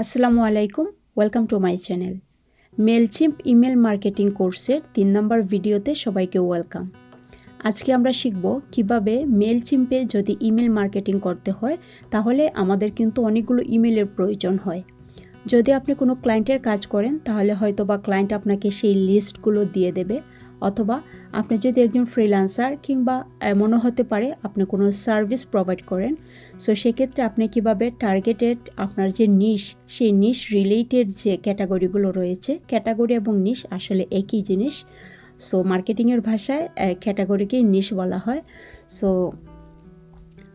আসসালামু আলাইকুম, welcome to my channel. Mailchimp email marketing কোর্সের 3 নম্বর ভিডিওতে সবাইকে ওয়েলকাম। আজকে আমরা শিখব কিভাবে মেলচিম্পে যদি ইমেল মার্কেটিং করতে হয় তাহলে আমাদের কিন্তু অনেকগুলো ইমেলের প্রয়োজন হয়। যদি আপনি কোনো ক্লায়েন্টের কাজ করেন তাহলে হয়তো বা ক্লায়েন্ট আপনাকে সেই লিস্টগুলো দিয়ে দেবে, অথবা আপনি যদি একজন ফ্রিল্যান্সার কিংবা এমনও হতে পারে আপনি কোনো সার্ভিস প্রোভাইড করেন। সো সেক্ষেত্রে আপনি কিভাবে টার্গেটেড আপনার যে নিশ, সেই নিশ রিলেটেড যে ক্যাটাগরিগুলো রয়েছে, ক্যাটাগরি এবং নিশ আসলে একই জিনিস। সো মার্কেটিংয়ের ভাষায় ক্যাটাগরিকেই নিশ বলা হয়। সো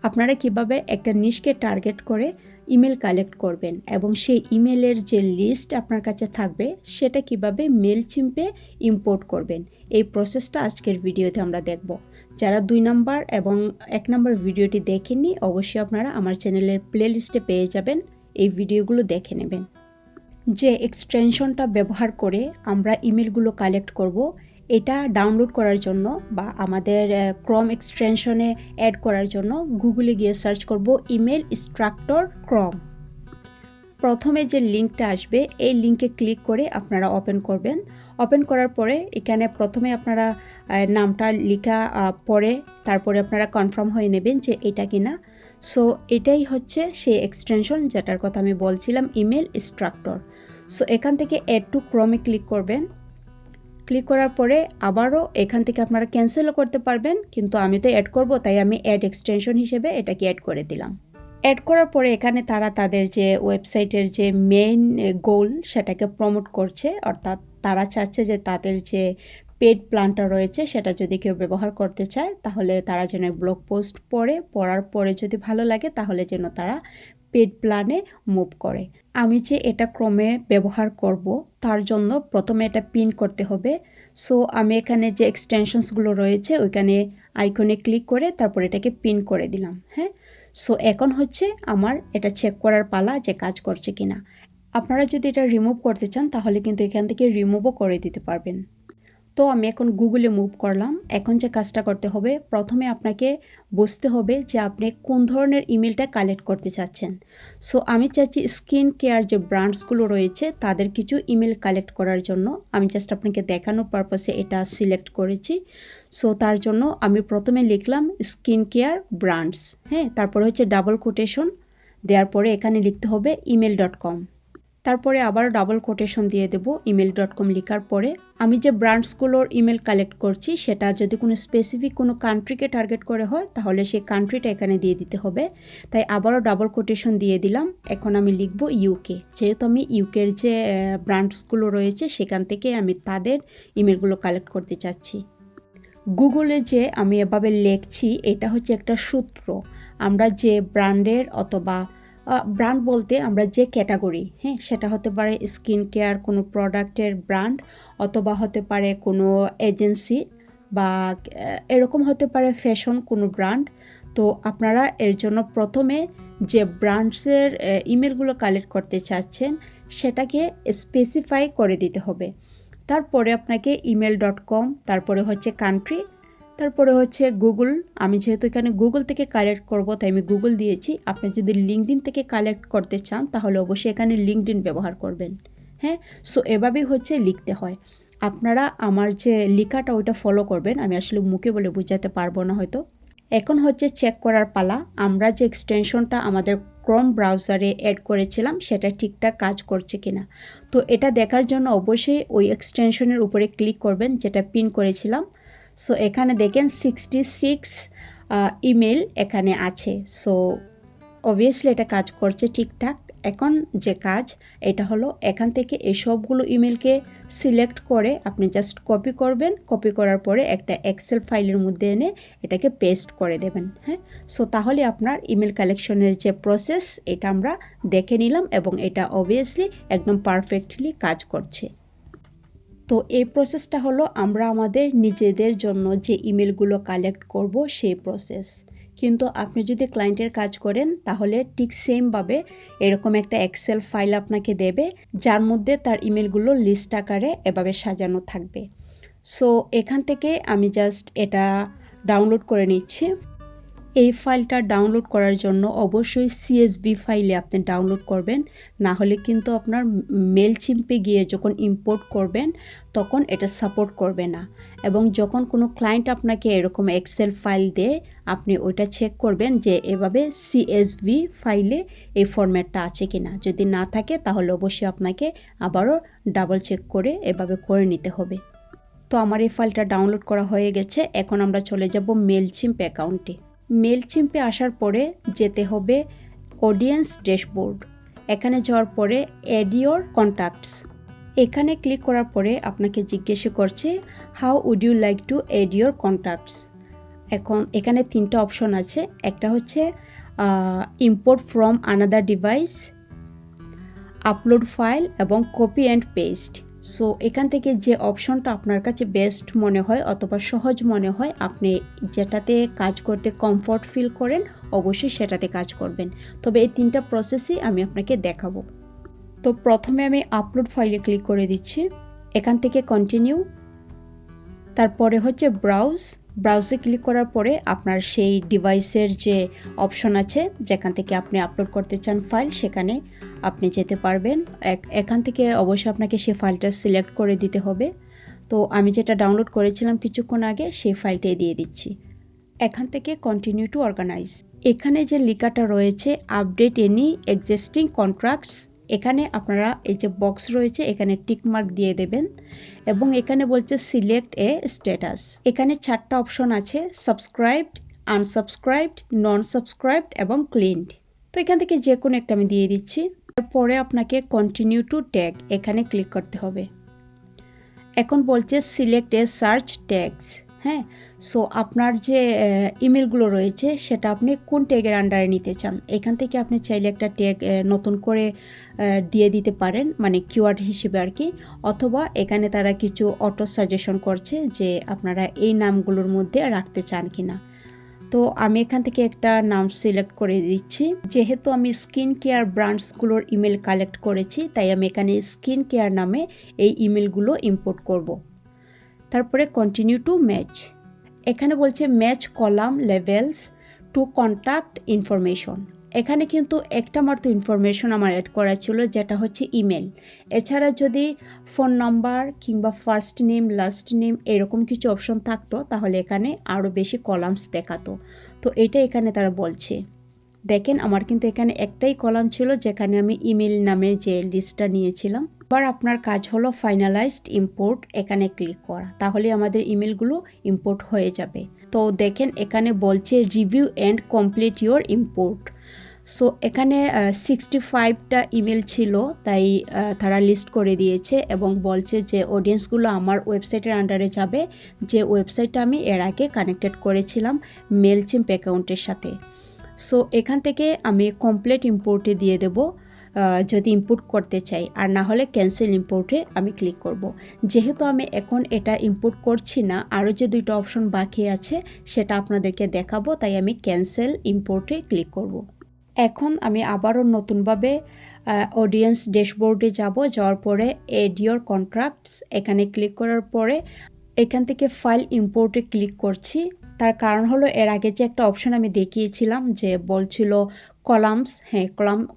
আপনারা কিভাবে একটা নিশকে টার্গেট করে ইমেল কালেক্ট করবেন এবং সেই ইমেলের যে লিস্ট আপনার কাছে থাকবে সেটা কিভাবে মেলচিম্পে ইম্পোর্ট করবেন, এই প্রসেসটা আজকের ভিডিওতে আমরা দেখব। যারা 2 নম্বর এবং 1 নম্বর ভিডিওটি দেখেননি অবশ্যই আপনারা আমার চ্যানেলের প্লেলিস্টে পেয়ে যাবেন, এই ভিডিওগুলো দেখে নেবেন। যে এক্সটেনশনটা ব্যবহার করে আমরা ইমেলগুলো কালেক্ট করব, এটা ডাউনলোড করার জন্য বা আমাদের ক্রম এক্সটেনশনে অ্যাড করার জন্য গুগলে গিয়ে সার্চ করব ইমেল স্ট্রাকচার ক্রম। প্রথমে যে লিঙ্কটা আসবে এই লিঙ্কে ক্লিক করে আপনারা ওপেন করবেন। ওপেন করার পরে এখানে প্রথমে আপনারা নামটা লেখা পরে তারপরে আপনারা কনফার্ম হয়ে নেবেন যে এটা কিনা। সো এটাই হচ্ছে সেই এক্সটেনশন যেটার কথা আমি বলছিলাম, ইমেল স্ট্রাকচার। সো এখান থেকে অ্যাড টু ক্রমে ক্লিক করবেন। ক্লিক করার পরে আবারও এখান থেকে আপনারা ক্যান্সেলও করতে পারবেন, কিন্তু আমি তো অ্যাড করব তাই আমি অ্যাড এক্সটেনশন হিসেবে এটাকে অ্যাড করে দিলাম। অ্যাড করার পরে এখানে তারা তাদের যে ওয়েবসাইটের যে মেইন গোল সেটাকে প্রমোট করছে, অর্থাৎ তারা চাচ্ছে যে তাদের যে পেড প্ল্যানটা রয়েছে সেটা যদি কেউ ব্যবহার করতে চায় তাহলে তারা যেন ব্লগ পোস্ট পড়ার পরে যদি ভালো লাগে তাহলে যেন তারা পেড প্ল্যানে মুভ করে। আমি যে এটা ক্রমে ব্যবহার করব তার জন্য প্রথমে এটা পিন করতে হবে। সো আমি এখানে যে এক্সটেনশনসগুলো রয়েছে ওইখানে আইকনে ক্লিক করে তারপর এটাকে পিন করে দিলাম। হ্যাঁ, সো এখন হচ্ছে আমার এটা চেক করার পালা যে কাজ করছে কিনা। আপনারা যদি এটা রিমুভ করতে চান তাহলে কিন্তু এখান থেকে রিমুভও করে দিতে পারবেন। তো আমি এখন গুগলে মুভ করলাম। এখন যে কাজটা করতে হবে, প্রথমে আপনাকে বুঝতে হবে যে আপনি কোন ধরনের ইমেলটা কালেক্ট করতে চাচ্ছেন। সো আমি চাচ্ছি স্কিন কেয়ার যে ব্র্যান্ডসগুলো রয়েছে তাদের কিছু ইমেল কালেক্ট করার জন্য। আমি জাস্ট আপনাকে দেখানোর পারপাসে এটা সিলেক্ট করেছি। সো তার জন্য আমি প্রথমে লিখলাম স্কিন কেয়ার ব্র্যান্ডস। হ্যাঁ, তারপরে হচ্ছে ডাবল কোটেশন দেওয়ার পরে এখানে লিখতে হবে email.com। তারপরে আবার ডাবল কোটেশন দিয়ে দেব email.com লেখার পরে। আমি যে ব্র্যান্ডসগুলোর ইমেল কালেক্ট করছি সেটা যদি কোনো স্পেসিফিক কোনো কান্ট্রিকে টার্গেট করে হয় তাহলে সেই কান্ট্রিটা এখানে দিয়ে দিতে হবে। তাই আবারও ডাবল কোটেশন দিয়ে দিলাম। এখন আমি লিখব ইউকে, যেহেতু আমি ইউকের যে ব্র্যান্ডসগুলো রয়েছে সেখান থেকে আমি তাদের ইমেলগুলো কালেক্ট করতে চাচ্ছি। গুগলে যে আমি এভাবে লিখছি এটা হচ্ছে একটা সূত্র। আমরা যে ব্র্যান্ডের অথবা ব্র্যান্ড বলতে আমরা যে ক্যাটাগরি, হ্যাঁ, সেটা হতে পারে স্কিন কেয়ার কোনো প্রোডাক্টের ব্র্যান্ড, অথবা হতে পারে কোনো এজেন্সি, বা এরকম হতে পারে ফ্যাশন কোনো ব্র্যান্ড। তো আপনারা এর জন্য প্রথমে যে ব্র্যান্ডসের ইমেলগুলো কালেক্ট করতে চাচ্ছেন সেটাকে স্পেসিফাই করে দিতে হবে। তারপরে আপনাকে email.com, তারপরে হচ্ছে কান্ট্রি, তারপরে হচ্ছে গুগল। আমি যেহেতু এখানে গুগল থেকে কালেক্ট করব তাই আমি গুগল দিয়েছি। আপনি যদি লিঙ্কডইন থেকে কালেক্ট করতে চান তাহলে অবশ্যই এখানে লিঙ্কডইন ব্যবহার করবেন। হ্যাঁ, সো এভাবেই হচ্ছে লিখতে হয়। আপনারা আমার যে লেখাটা ওইটা ফলো করবেন, আমি আসলে মুখে বলে বোঝাতে পারবো না হয়তো। এখন হচ্ছে চেক করার পালা, আমরা যে এক্সটেনশনটা আমাদের ক্রোম ব্রাউজারে অ্যাড করেছিলাম সেটা ঠিকঠাক কাজ করছে কিনা। তো এটা দেখার জন্য অবশ্যই ওই এক্সটেনশনের উপরে ক্লিক করবেন যেটা পিন করেছিলাম। সো এখানে দেখেন 66 ইমেল এখানে আছে। সো অবভিয়াসলি এটা কাজ করছে ঠিকঠাক। এখন যে কাজ এটা হলো এখান থেকে এই সবগুলো ইমেলকে সিলেক্ট করে আপনি জাস্ট কপি করবেন। কপি করার পরে একটা এক্সেল ফাইলের মধ্যে এনে এটাকে পেস্ট করে দেবেন। হ্যাঁ, সো তাহলে আপনার ইমেল কালেকশনের যে প্রসেস এটা আমরা দেখে নিলাম এবং এটা অবভিয়াসলি একদম পারফেক্টলি কাজ করছে। তো এই প্রসেসটা হলো আমরা আমাদের নিজেদের জন্য যে ইমেলগুলো কালেক্ট করব সেই প্রসেস। কিন্তু আপনি যদি ক্লায়েন্টের কাজ করেন তাহলে ঠিক সেমভাবে এরকম একটা এক্সেল ফাইল আপনাকে দেবে যার মধ্যে তার ইমেলগুলো লিস্ট আকারে এভাবে সাজানো থাকবে। সো এখান থেকে আমি জাস্ট এটা ডাউনলোড করে নিচ্ছি। এই ফাইলটা ডাউনলোড করার জন্য অবশ্যই CSV ফাইলে আপনি ডাউনলোড করবেন, না হলে কিন্তু আপনার মেলচিম্পে গিয়ে যখন ইম্পোর্ট করবেন তখন এটা সাপোর্ট করবে না। এবং যখন কোনো ক্লায়েন্ট আপনাকে এরকম এক্সেল ফাইল দেয়, আপনি ওইটা চেক করবেন যে এভাবে CSV ফাইলে এই ফরম্যাটটা আছে কিনা। যদি না থাকে তাহলে অবশ্যই আপনাকে আবারও ডাবল চেক করে এভাবে করে নিতে হবে। তো আমার এই ফাইলটা ডাউনলোড করা হয়ে গেছে। এখন আমরা চলে যাব মেলচিম্প অ্যাকাউন্টে। মেলচিম্পে আসার পরে যেতে হবে অডিয়েন্স ড্যাশবোর্ড। এখানে যাওয়ার পরে অ্যাড ইওর কন্ট্যাক্টস, এখানে ক্লিক করার পরে আপনাকে জিজ্ঞেস করছে how would you like to add your contacts. এখন এখানে তিনটা অপশন আছে, একটা হচ্ছে import from another device, upload file এবং কপি অ্যান্ড পেস্ট। সো এখান থেকে যে অপশনটা আপনার কাছে বেস্ট মনে হয় অথবা সহজ মনে হয়, আপনি যেটাতে কাজ করতে কমফর্ট ফিল করেন অবশ্যই সেটাতে কাজ করবেন। তবে এই তিনটা প্রসেসই আমি আপনাকে দেখাবো। তো প্রথমে আমি আপলোড ফাইলে ক্লিক করে দিচ্ছি, এখান থেকে কন্টিনিউ, তারপরে হচ্ছে ব্রাউজে ক্লিক করার পরে আপনার সেই ডিভাইসের যে অপশন আছে যেখান থেকে আপনি আপলোড করতে চান ফাইল, সেখানে আপনি যেতে পারবেন। এখান থেকে অবশ্যই আপনাকে সেই ফাইলটা সিলেক্ট করে দিতে হবে। তো আমি যেটা ডাউনলোড করেছিলাম কিছুক্ষণ আগে সেই ফাইলটাই দিয়ে দিচ্ছি। এখান থেকে কন্টিনিউ টু অর্গানাইজ, এখানে যে লেখাটা রয়েছে আপডেট এনি এক্সিস্টিং কন্ট্রাক্টস, এখানে আপনারা এই যে বক্স রয়েছে এখানে টিক মার্ক দিয়ে দেবেন। এবং এখানে বলছে সিলেক্ট এ স্ট্যাটাস, এখানে 4টা অপশন আছে, সাবস্ক্রাইবড, আনসাবস্ক্রাইবড, নন সাবস্ক্রাইবড এবং ক্লিনড। তো এখান থেকে যে কোনো একটা আমি দিয়ে দিচ্ছি। তারপরে আপনাকে কন্টিনিউ টু ট্যাগ, এখানে ক্লিক করতে হবে। এখন বলছে সিলেক্ট এ সার্চ ট্যাগস। হ্যাঁ, সো আপনার যে ইমেলগুলো রয়েছে সেটা আপনি কোন ট্যাগের আন্ডারে নিতে চান, এখান থেকে আপনি চাইলে একটা ট্যাগ নতুন করে দিয়ে দিতে পারেন, মানে কিওয়ার্ড হিসেবে আর কি। অথবা এখানে তারা কিছু অটো সাজেশন করছে যে আপনারা এই নামগুলোর মধ্যে রাখতে চান কিনা। তো আমি এখান থেকে একটা নাম সিলেক্ট করে দিচ্ছি। যেহেতু আমি স্কিন কেয়ার ব্র্যান্ডসগুলোর ইমেল কালেক্ট করেছি, তাই আমি এখানে স্কিন কেয়ার নামে এই ইমেলগুলো ইম্পোর্ট করব। তারপরে কন্টিনিউ টু ম্যাচ, এখানে বলছে match column labels to contact information. এখানে কিন্তু একটা মাত্র ইনফরমেশন আমার অ্যাড করা ছিল, যেটা হচ্ছে ইমেল। এছাড়া যদি ফোন নাম্বার কিংবা ফার্স্ট নেম লাস্ট নেম এরকম কিছু অপশন থাকতো তাহলে এখানে আরও বেশি কলামস দেখাতো। তো এটা এখানে তারা বলছে। দেখেন আমার কিন্তু এখানে একটাই কলাম ছিল যেখানে আমি ইমেল নামে যে লিস্টটা নিয়েছিলাম। এবার আপনার কাজ হলো ফাইনালাইজড ইম্পোর্ট, এখানে ক্লিক করা, তাহলে আমাদের ইমেলগুলো ইম্পোর্ট হয়ে যাবে। তো দেখেন এখানে বলছে review and complete your import. So এখানে 65টা ইমেল ছিল, তাই তারা লিস্ট করে দিয়েছে এবং বলছে যে অডিয়েন্সগুলো আমার ওয়েবসাইটের আন্ডারে যাবে, যে ওয়েবসাইটটা আমি এর আগে কানেক্টেড করেছিলাম মেলচিম্প অ্যাকাউন্টের সাথে। সো এখান থেকে আমি কমপ্লিট ইম্পোর্টে দিয়ে দেব যদি ইম্পোর্ট করতে চাই, আর না হলে ক্যান্সেল ইম্পোর্টে আমি ক্লিক করব। যেহেতু আমি এখন এটা ইম্পোর্ট করছি না, আরও যে 2টা অপশন বাকি আছে সেটা আপনাদেরকে দেখাবো, তাই আমি ক্যান্সেল ইম্পোর্টে ক্লিক করব। এখন আমি আবারও নতুনভাবে অডিয়েন্স ড্যাশবোর্ডে যাওয়ার পরে অ্যাড ইওর কন্ট্রাক্টস, এখানে ক্লিক করার পরে এখান থেকে ফাইল ইম্পোর্টে ক্লিক করছি। তার কারণ হলো এর আগে যে একটা অপশন আমি দেখিয়েছিলাম যে বলছিল কলামস, হ্যাঁ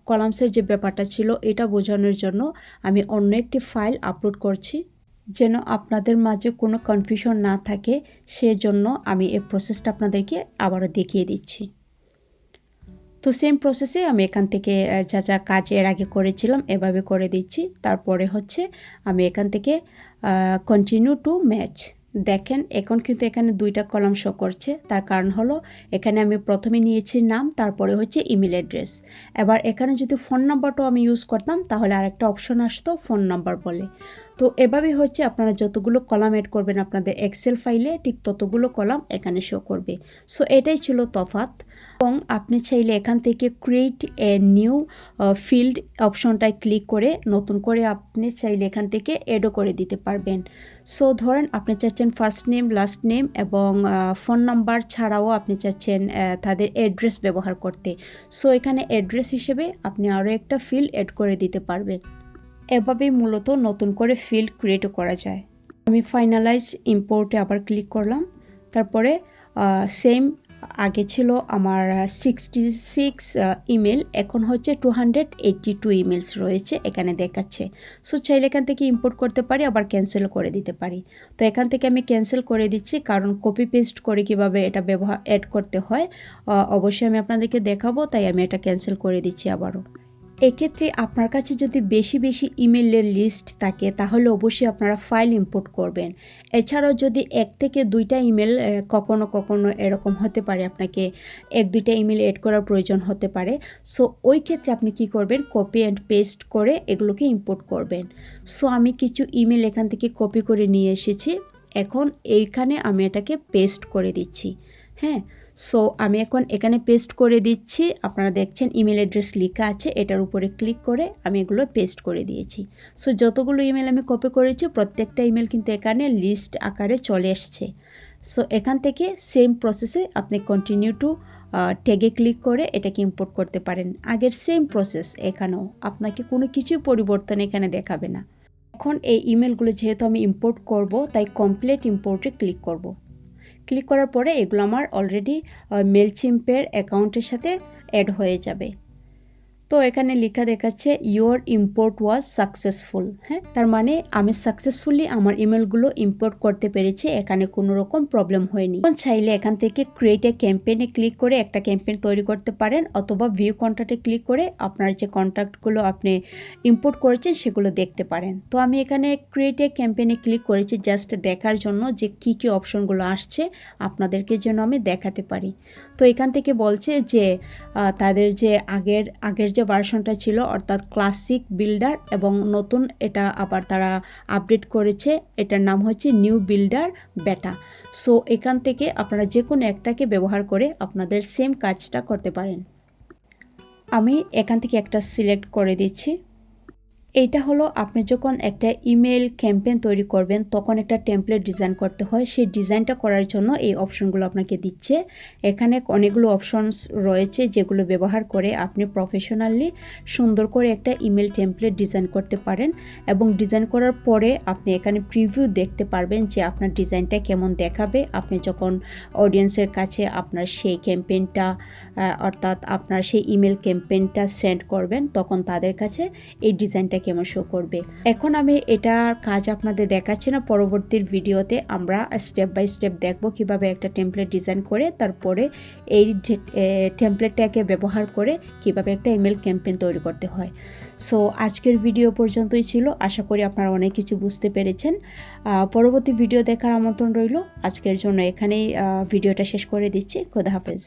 কলামসের যে ব্যাপারটা ছিল এটা বোঝানোর জন্য আমি অন্য একটি ফাইল আপলোড করছি, যেন আপনাদের মাঝে কোনো কনফিউশন না থাকে, সেজন্য আমি এই প্রসেসটা আপনাদেরকে আবারও দেখিয়ে দিচ্ছি। তো সেম প্রসেসে আমি এখান থেকে যা যা কাজ এর আগে করেছিলাম এভাবে করে দিচ্ছি। তারপরে হচ্ছে আমি এখান থেকে কন্টিনিউ টু ম্যাচ, দেখেন এখন কিন্তু এখানে 2টা কলাম শো করছে। তার কারণ হলো এখানে আমি প্রথমে নিয়েছি নাম, তারপরে হচ্ছে ইমেল অ্যাড্রেস। এবার এখানে যদি ফোন নাম্বারটাও আমি ইউজ করতাম তাহলে আরেকটা অপশন আসতো ফোন নাম্বার বলে। তো এভাবেই হচ্ছে আপনারা যতগুলো কলাম অ্যাড করবেন আপনাদের এক্সেল ফাইলে, ঠিক ততগুলো কলাম এখানে শো করবে। সো এটাই ছিল তফাৎ। এবং আপনি চাইলে এখান থেকে ক্রিয়েট এ নিউ ফিল্ড অপশনটায় ক্লিক করে নতুন করে আপনি চাইলে এখান থেকে অ্যাডও করে দিতে পারবেন। সো ধরেন আপনি চাচ্ছেন ফার্স্ট নেম লাস্ট নেম এবং ফোন নাম্বার ছাড়াও আপনি চাচ্ছেন তাদের অ্যাড্রেস ব্যবহার করতে। সো এখানে অ্যাড্রেস হিসেবে আপনি আরও একটা ফিল্ড অ্যাড করে দিতে পারবেন। এভাবেই মূলত নতুন করে ফিল্ড ক্রিয়েটও করা যায়। আমি ফাইনালাইজ ইম্পোর্টে আবার ক্লিক করলাম, তারপরে সেম আগে ছিল আমার 66 ইমেল, এখন হচ্ছে 282 ইমেলস রয়েছে এখানে দেখাচ্ছে। সো চাইলে এখান থেকে ইম্পোর্ট করতে পারি, আবার ক্যান্সেল করে দিতে পারি। তো এখান থেকে আমি ক্যান্সেল করে দিচ্ছি, কারণ কপি পেস্ট করে কিভাবে এটা অ্যাড করতে হয় অবশ্যই আমি আপনাদেরকে দেখাবো, তাই আমি এটা ক্যান্সেল করে দিচ্ছি আবারও। এক্ষেত্রে আপনার কাছে যদি বেশি বেশি ইমেলের লিস্ট থাকে তাহলে অবশ্যই আপনারা ফাইল ইম্পোর্ট করবেন। এছাড়াও যদি 1 থেকে 2টা ইমেল, কখনো কখনো এরকম হতে পারে আপনাকে 1-2টা ইমেল এড করার প্রয়োজন হতে পারে। সো ওই ক্ষেত্রে আপনি কি করবেন, কপি অ্যান্ড পেস্ট করে এগুলোকে ইম্পোর্ট করবেন। সো আমি কিছু ইমেল এখান থেকে কপি করে নিয়ে এসেছি, এখন এইখানে আমি এটাকে পেস্ট করে দিচ্ছি। হ্যাঁ, সো আমি এখন এখানে পেস্ট করে দিচ্ছি। আপনারা দেখছেন ইমেল অ্যাড্রেস লেখা আছে, এটার উপরে ক্লিক করে আমি এগুলো পেস্ট করে দিয়েছি। সো যতগুলো ইমেল আমি কপি করেছি প্রত্যেকটা ইমেল কিন্তু এখানে লিস্ট আকারে চলে এসছে। সো এখান থেকে সেম প্রসেসে আপনি কন্টিনিউ টু ট্যাগে ক্লিক করে এটাকে ইম্পোর্ট করতে পারেন। আগের সেম প্রসেস এখানেও, আপনাকে কোনো কিছুই পরিবর্তন এখানে দেখাবে না। এখন এই ইমেলগুলো যেহেতু আমি ইম্পোর্ট করব, তাই কমপ্লিট ইম্পোর্টে ক্লিক করব। ক্লিক করার পরে এগুলো আমার অলরেডি মেলচিম্পের অ্যাকাউন্টের সাথে অ্যাড হয়ে যাবে। তো এখানে লেখা দেখাচ্ছে ইয়োর ইম্পোর্ট ওয়াজ সাকসেসফুল। হ্যাঁ, তার মানে আমি সাকসেসফুলি আমার ইমেলগুলো ইম্পোর্ট করতে পেরেছি, এখানে কোনো রকম প্রবলেম হয়নি। এখন চাইলে এখান থেকে ক্রিয়েট এ ক্যাম্পেইনে ক্লিক করে একটা ক্যাম্পেইন তৈরি করতে পারেন, অথবা ভিউ কন্ট্যাক্টে ক্লিক করে আপনার যে কন্ট্যাক্টগুলো আপনি ইম্পোর্ট করেছেন সেগুলো দেখতে পারেন। তো আমি এখানে ক্রিয়েট এ ক্যাম্পেইনে ক্লিক করেছি জাস্ট দেখার জন্য যে কী কী অপশনগুলো আসছে আপনাদেরকে যেন আমি দেখাতে পারি। তো এখান থেকে বলছে যে তাদের যে আগের যে ভার্সনটা ছিল অর্থাৎ ক্লাসিক বিল্ডার, এবং নতুন এটা আবার তারা আপডেট করেছে, এটার নাম হচ্ছে নিউ বিল্ডার বেটা। সো এখান থেকে আপনারা যে কোনো একটাকে ব্যবহার করে আপনাদের সেম কাজটা করতে পারেন। আমি এখান থেকে একটা সিলেক্ট করে দিচ্ছি। এইটা হলো আপনি যখন একটা ইমেল ক্যাম্পেইন তৈরি করবেন তখন একটা টেমপ্লেট ডিজাইন করতে হয়, সেই ডিজাইনটা করার জন্য এই অপশনগুলো আপনাকে দিচ্ছে। এখানে অনেকগুলো অপশনস রয়েছে যেগুলো ব্যবহার করে আপনি প্রফেশনালি সুন্দর করে একটা ইমেল টেমপ্লেট ডিজাইন করতে পারেন, এবং ডিজাইন করার পরে আপনি এখানে প্রিভিউ দেখতে পারবেন যে আপনার ডিজাইনটা কেমন দেখাবে আপনি যখন অডিয়েন্সের কাছে আপনার সেই ক্যাম্পেইনটা অর্থাৎ আপনার সেই ইমেল ক্যাম্পেইনটা সেন্ড করবেন, তখন তাদের কাছে এই ডিজাইনটা কেমন শো করবে। এখন আমি এটার কাজ আপনাদের দেখাচ্ছি না, পরবর্তী ভিডিওতে আমরা স্টেপ বাই স্টেপ দেখব কিভাবে একটা টেমপ্লেট ডিজাইন করে তারপরে এই টেমপ্লেটটাকে ব্যবহার করে কিভাবে একটা ইমেল ক্যাম্পেইন তৈরি করতে হয়। সো আজকের ভিডিও পর্যন্তই ছিল, আশা করি আপনারা অনেক কিছু বুঝতে পেরেছেন। পরবর্তী ভিডিও দেখার আমন্ত্রণ রইল। আজকের জন্য এখানেই ভিডিওটা শেষ করে দিচ্ছি। খোদা হাফেজ।